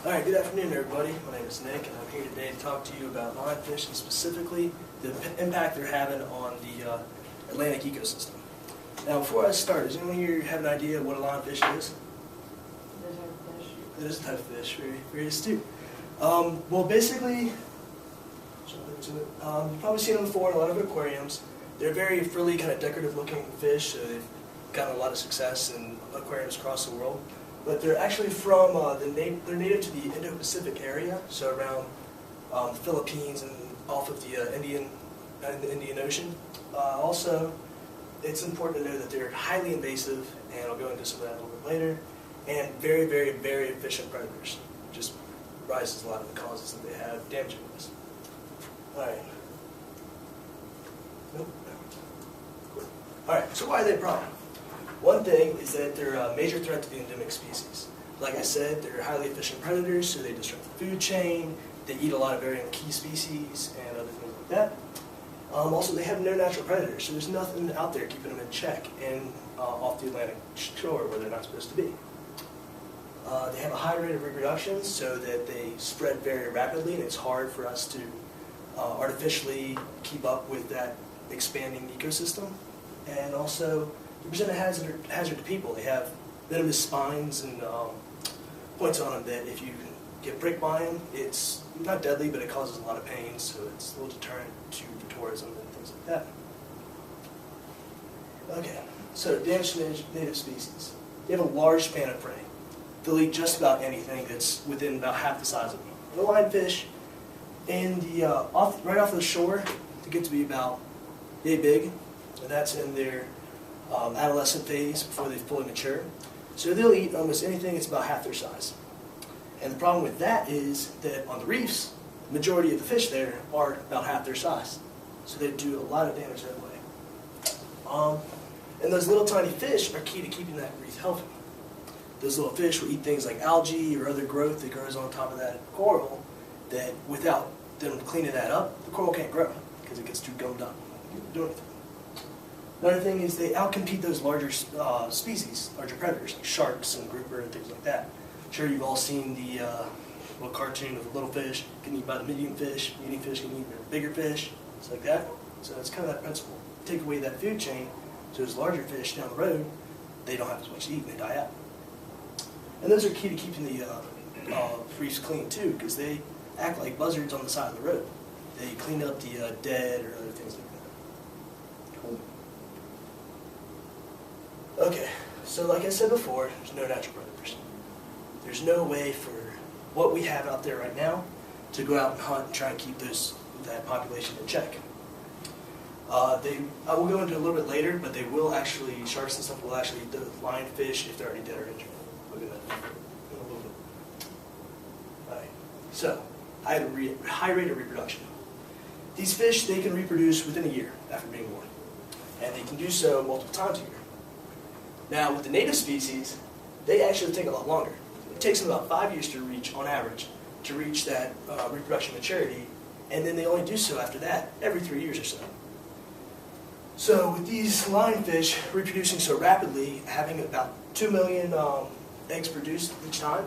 Alright, good afternoon everybody. My name is Nick and I'm here today to talk to you about lionfish and specifically the impact they're having on the Atlantic ecosystem. Now before I start, does anyone here have an idea of what a lionfish is? It is a type of fish, very astute. Well basically, you've probably seen them before in a lot of aquariums. They're very frilly, kind of decorative looking fish, so they've gotten a lot of success in aquariums across the world. But they're actually from, they're native to the Indo-Pacific area, so around the Philippines and off of the Indian Ocean. Also, it's important to know that they're highly invasive, and I'll go into some of that a little bit later, and very, very, very efficient predators. Just rises a lot of the causes that they have damaging us. Alright. Nope. Alright, so why are they a problem? One thing is that they're a major threat to the endemic species. Like I said, they're highly efficient predators, so they disrupt the food chain, they eat a lot of very key species and other things like that. Also, they have no natural predators, so there's nothing out there keeping them in check and off the Atlantic shore where they're not supposed to be. They have a high rate of reproduction, so that they spread very rapidly, and it's hard for us to artificially keep up with that expanding ecosystem. And also, they present a hazard to people. They have venomous spines and points on them that if you get pricked by them, it's not deadly, but it causes a lot of pain, so it's a little deterrent to tourism and things like that. Okay, so damage to native species. They have a large span of prey. They'll eat just about anything that's within about half the size of them. The lionfish, and right off the shore, they get to be about yay big, and that's in their adolescent phase before they fully mature. So they'll eat almost anything that's about half their size. And the problem with that is that on the reefs, the majority of the fish there are about half their size. So they do a lot of damage that way. And those little tiny fish are key to keeping that reef healthy. Those little fish will eat things like algae or other growth that grows on top of that coral that without them cleaning that up, the coral can't grow because it gets too gummed up. You can't do anything. Another thing is they outcompete those larger species, larger predators, like sharks and grouper and things like that. I'm sure you've all seen the little cartoon of a little fish getting eaten by the medium fish getting eaten by bigger fish, it's like that. So it's kind of that principle. Take away that food chain, so those larger fish down the road, they don't have as much to eat and they die out. And those are key to keeping the reefs clean too, because they act like buzzards on the side of the road. They clean up the dead or other things like that. Cool. Okay, so like I said before, there's no natural predators. There's no way for what we have out there right now to go out and hunt and try and keep that population in check. I will go into a little bit later, but they will actually, sharks and stuff will actually eat the lionfish if they're already dead or injured. Look at that in a little bit. Alright, so high rate of reproduction. These fish, they can reproduce within a year after being born, and they can do so multiple times a year. Now, with the native species, they actually take a lot longer. It takes them about 5 years to reach, on average, to reach that reproduction maturity, and then they only do so after that, every 3 years or so. So with these lionfish reproducing so rapidly, having about 2 million eggs produced each time,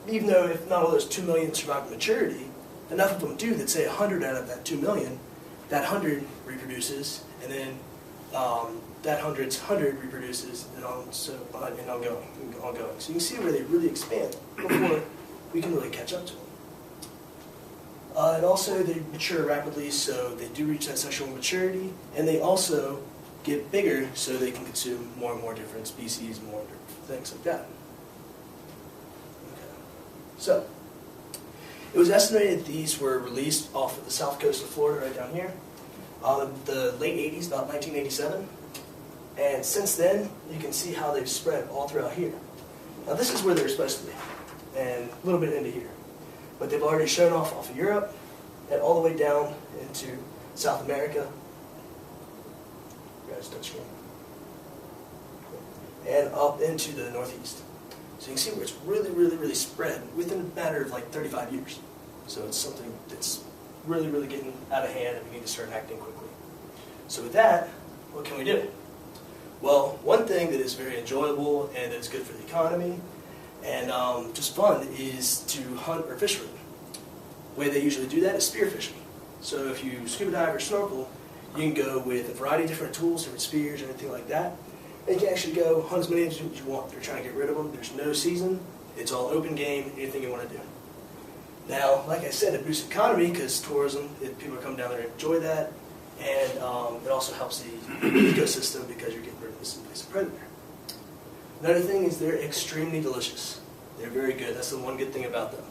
even though if not all those 2 million survive maturity, enough of them do that say 100 out of that 2 million, that 100 reproduces, and then that 100 reproduces, and ongoing. So you can see where they really expand before we can really catch up to them. And also they mature rapidly, so they do reach that sexual maturity, and they also get bigger so they can consume more and more different species, more different things like that. Okay. So, it was estimated that these were released off of the south coast of Florida, right down here, the late 80s, about 1987. And since then, you can see how they've spread all throughout here. Now this is where they're supposed to be, and a little bit into here. But they've already shown off of Europe, and all the way down into South America. Guys, touch screen. And up into the Northeast. So you can see where it's really, really, really spread within a matter of like 35 years. So it's something that's really, really getting out of hand, and we need to start acting quickly. So with that, what can we do? Well, one thing that is very enjoyable and that's good for the economy And just fun is to hunt or fish with them. The way they usually do that is spearfishing. So if you scuba dive or snorkel, you can go with a variety of different tools, different spears, anything like that. And you can actually go hunt as many as you want. They're trying to get rid of them. There's no season. It's all open game, anything you want to do. Now, like I said, it boosts the economy because tourism, people come down there and enjoy that. And it also helps the ecosystem because you're getting rid of this invasive predator. Another thing is they're extremely delicious. They're very good. That's the one good thing about them.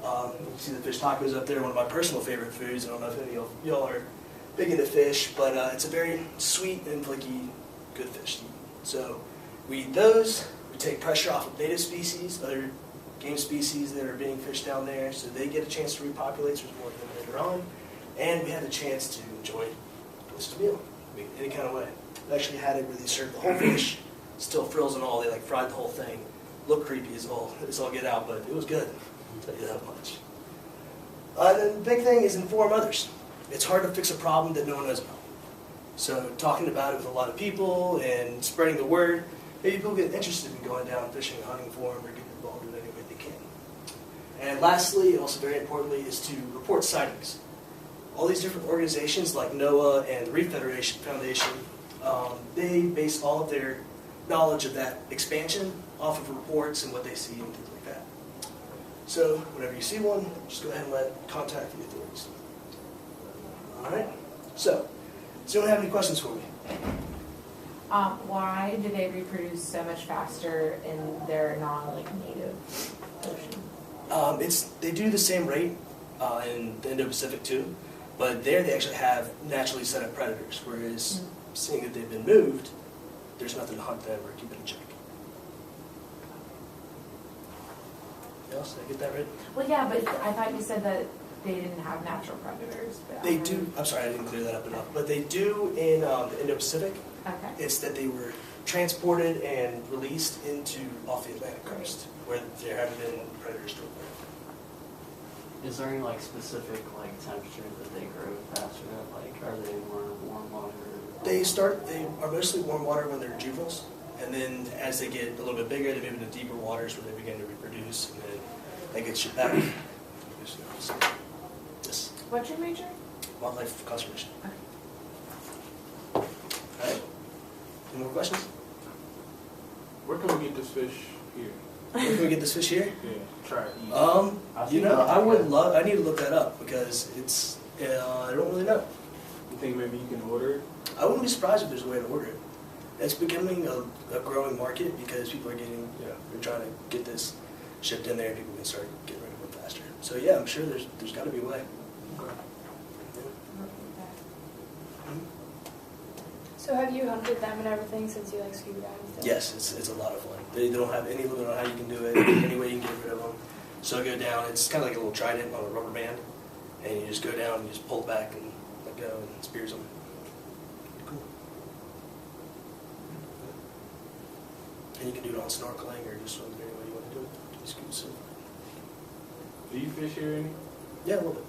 You can see the fish tacos up there, one of my personal favorite foods. I don't know if any of y'all are big into fish, but it's a very sweet and flaky, good fish to eat. So we eat those. We take pressure off of native species, other game species that are being fished down there, so they get a chance to repopulate. So there's more of them later on. And we have the chance to enjoy a delicious meal, any kind of way. I actually had it where they served the whole fish, still frills and all. They like fried the whole thing. Looked creepy as all get out, but it was good. I'll tell you that much. The big thing is inform others. It's hard to fix a problem that no one knows about. So talking about it with a lot of people and spreading the word, maybe people get interested in going down fishing, hunting for them, or getting involved in any way they can. And lastly, and also very importantly, is to report sightings. All these different organizations like NOAA and the Reef Foundation, they base all of their knowledge of that expansion off of reports and what they see and things like that. So whenever you see one, just go ahead and contact the authorities. All right. So, does anyone have any questions for me? Why do they reproduce so much faster in their non-native ocean? They do the same rate in the Indo-Pacific too, but there they actually have naturally set up predators, whereas seeing that they've been moved, there's nothing to hunt them or keep it in check. Else? Did I get that right? Well, yeah, but I thought you said that they didn't have natural predators. But they do. I'm sorry, I didn't clear that up enough. But they do in the Indo-Pacific. Okay. It's that they were transported and released off the Atlantic coast, where there haven't been predators to avoid. Is there any specific temperature that they grow faster at? Are they more warm water? They are mostly warm water when they're juveniles, and then as they get a little bit bigger, they move into deeper waters where they begin to reproduce, and then they get shipped back. Yes. What's your major? Wildlife conservation. Okay. All right. Any more questions? Where can we get this fish here? Where can we get this fish here? Yeah, try it. I need to look that up because I don't really know. You think maybe you can order it? I wouldn't be surprised if there's a way to order it. It's becoming a growing market because people are they're trying to get this shipped in there and people can start getting rid of it faster. So yeah, I'm sure there's got to be a way. Okay. So have you hunted them and everything since you like scuba diving? Yes, it's a lot of fun. They don't have any limit on how you can do it, any way you can get rid of them. So go down, it's kind of like a little trident on a rubber band, and you just go down and you just pull it back and let go and it spears them. Cool. And you can do it on snorkeling or just swimming any way you want to do it. Just scuba swim. Do you fish here any? Yeah, a little bit.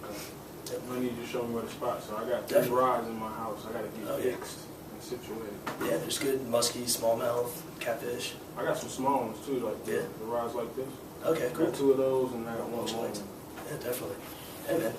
Okay. Yep. I need you to show me where the spots are. I got 3 Definitely. rods in my house. I got to get Yeah. fixed and situated. Yeah, there's good muskie, smallmouth, catfish. I got some small ones too, like Yeah. the rods like this. Okay, I cool. got 2 of those and I got one Much more. lights. Yeah, definitely. Hey, man.